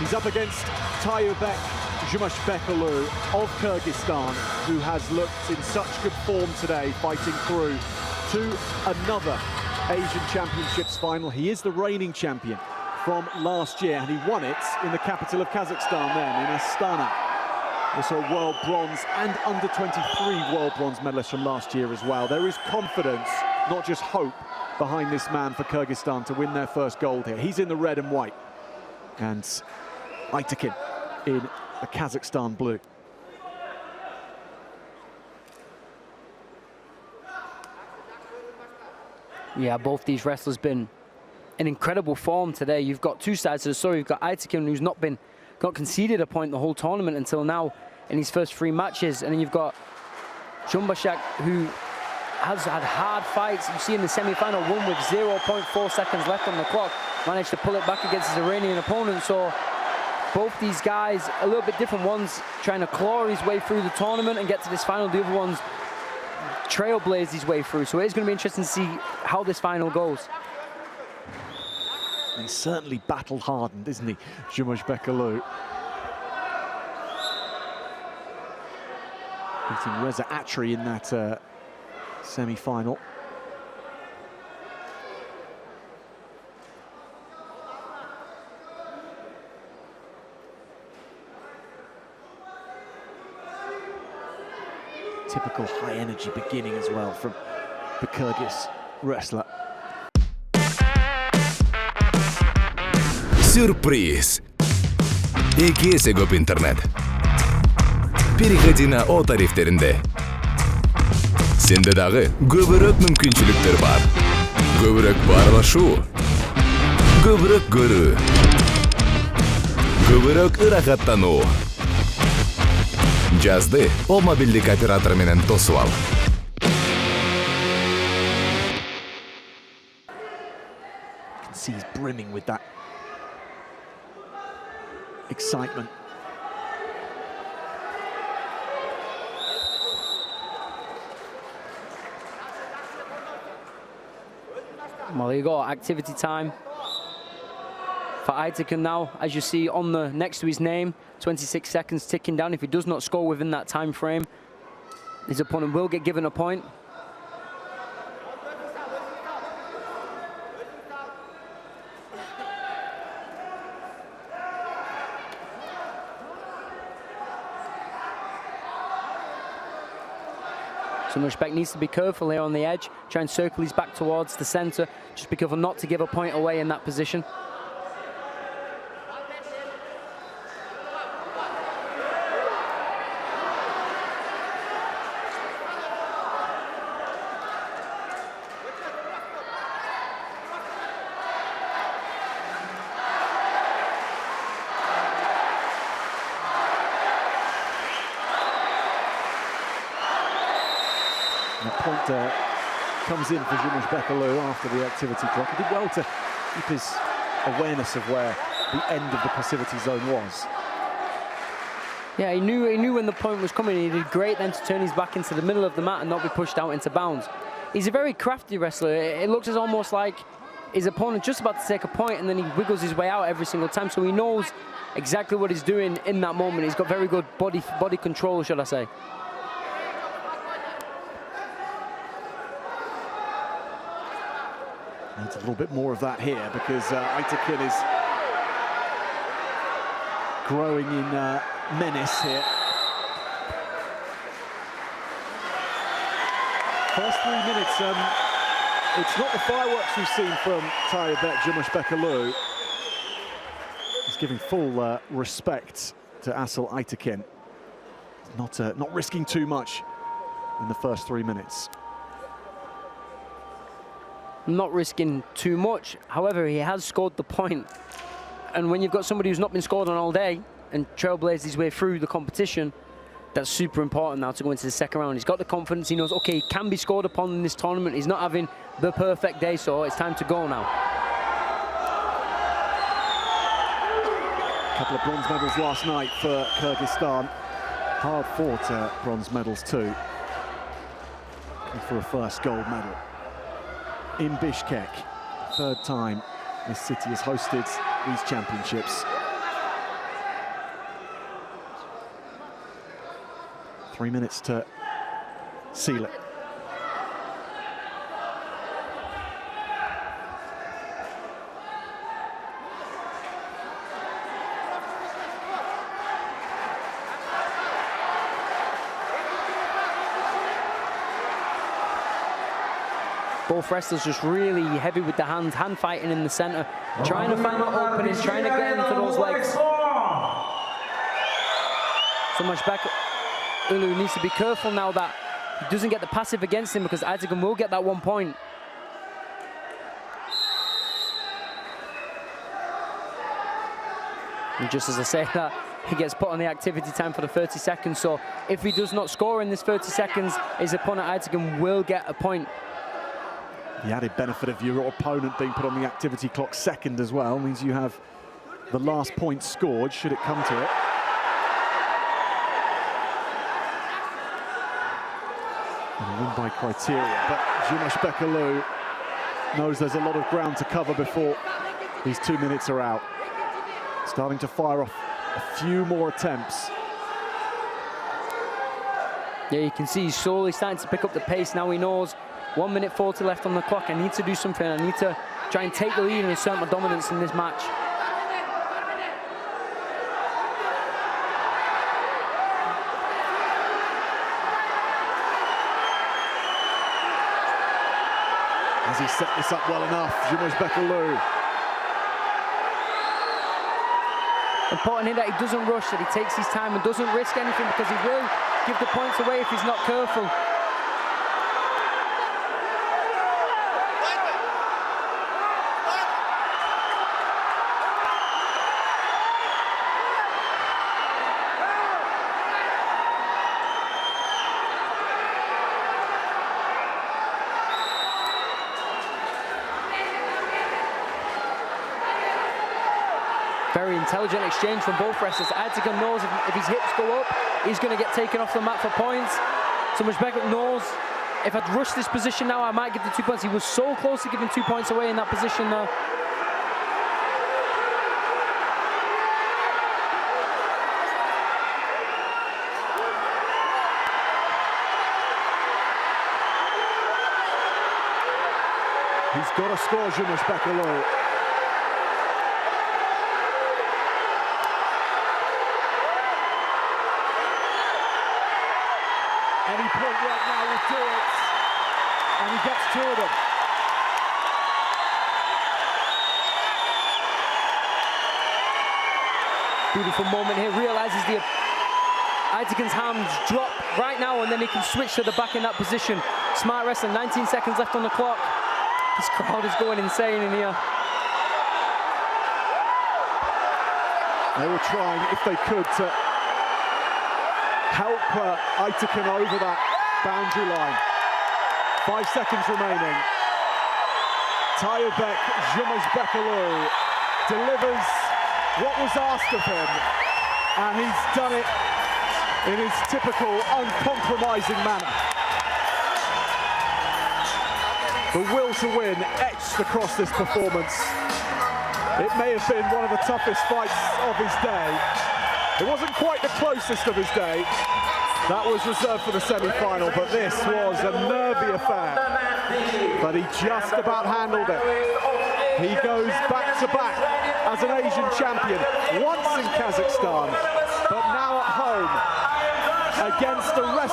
He's up against Tayырбek Jumashbek of Kyrgyzstan, who has looked in such good form today, fighting through to another Asian Championships final. He is the reigning champion from last year, and he won it in the capital of Kazakhstan then, in Astana. Also world bronze and under-23 world bronze medalist from last year as well. There is confidence, not just hope, behind this man for Kyrgyzstan to win their first gold here. He's in the red and white, and Айтакун in the Kazakhstan blue. Yeah, both these wrestlers been in incredible form today. You've got two sides to the story. You've got Айтакун, who's not conceded a point the whole tournament until now in his first 3 matches, and then you've got Jumashbek, who has had hard fights. You see in the semi-final, won with 0.4 seconds left on the clock, managed to pull it back against his Iranian opponent. So both these guys, a little bit different. One's trying to claw his way through the tournament and get to this final. The other one's trailblazed his way through. So it is going to be interesting to see how this final goes. He's certainly battle-hardened, isn't he, Jumashbek? Beating Reza Atri in that semi-final. Typical high-energy beginning as well from the Kyrgyz wrestler. Сюрприз! Эки эсе көп интернет. Переходи на О тарифтеринде. Сенде дагы көбүрөөк мүмкүнчүлүктөр бар. Көбүрөөк баарлашуу. Көбүрөөк көрүү. Көбүрөөк ырахаттануу. Жазды О мобилдик оператор менен тосуп ал. You can see he's brimming with that excitement. Well, there you go, activity time for Айтакун now. As you see on the next to his name, 26 seconds ticking down. If he does not score within that time frame, his opponent will get given a point. So Jumashbek needs to be careful here on the edge, try and circle his back towards the center. Just be careful not to give a point away in that position. And the point comes in for Jumashbek after the activity clock. He did well to keep his awareness of where the end of the passivity zone was. Yeah, he knew when the point was coming. He did great then to turn his back into the middle of the mat and not be pushed out into bounds. He's a very crafty wrestler. It looks as almost like his opponent just about to take a point, and then he wiggles his way out every single time. So he knows exactly what he's doing in that moment. He's got very good body control, should I say. Needs a little bit more of that here, because Айтакун is growing in menace here. First 3 minutes, it's not the fireworks we've seen from Tayырбek Jumashbek. He's giving full respect to Asıl Айтакун. Not risking too much in the first 3 minutes. Not risking too much. However, he has scored the point. And when you've got somebody who's not been scored on all day and trailblazed his way through the competition, that's super important now to go into the second round. He's got the confidence. He knows, okay, he can be scored upon in this tournament. He's not having the perfect day, so it's time to go now. A couple of bronze medals last night for Kyrgyzstan. Hard-fought bronze medals too. And for a first gold medal in Bishkek. Third time this city has hosted these championships. 3 minutes to seal it. Both wrestlers just really heavy with the hands, hand fighting in the center, trying to find that opening, trying to get into those legs. Jumashbek Ulu needs to be careful now that he doesn't get the passive against him, because Айтакун will get that 1 point. And just as I say that, he gets put on the activity time for the 30 seconds. So if he does not score in this 30 seconds, his opponent Айтакун will get a point. The added benefit of your opponent being put on the activity clock second as well means you have the last point scored, should it come to it. And a win by criteria, but Jumashbek Ulu knows there's a lot of ground to cover before these 2 minutes are out. Starting to fire off a few more attempts. Yeah, you can see he's slowly starting to pick up the pace. Now he knows 1 minute 40 left on the clock. I need to do something. I need to try and take the lead and assert my dominance in this match. Has he set this up well enough, Jumashbek Ulu? Important here that he doesn't rush, that he takes his time and doesn't risk anything, because he will give the points away if he's not careful. Very intelligent exchange from both wrestlers. Айтакун knows if his hips go up, he's going to get taken off the mat for points. So Jumashbek knows, if I'd rush this position now, I might give the 2 points. He was so close to giving 2 points away in that position there. He's got to score, Jumashbek Ulu. Any point right now will do it, and he gets 2 of them. Beautiful moment here, realizes the Aitakun's hands drop right now, and then he can switch to the back in that position. Smart wrestling, 19 seconds left on the clock. This crowd is going insane in here. They were trying, if they could, to help Айтакун over that boundary line. 5 seconds remaining. Tayırbek Jumashbek Ulu delivers what was asked of him, and he's done it in his typical uncompromising manner. The will to win etched across this performance. It may have been one of the toughest fights of his day. It wasn't quite the closest of his day. That was reserved for the semi-final, but this was a nervy affair. But he just about handled it. He goes back to back as an Asian champion, once in Kazakhstan, but now at home against the rest.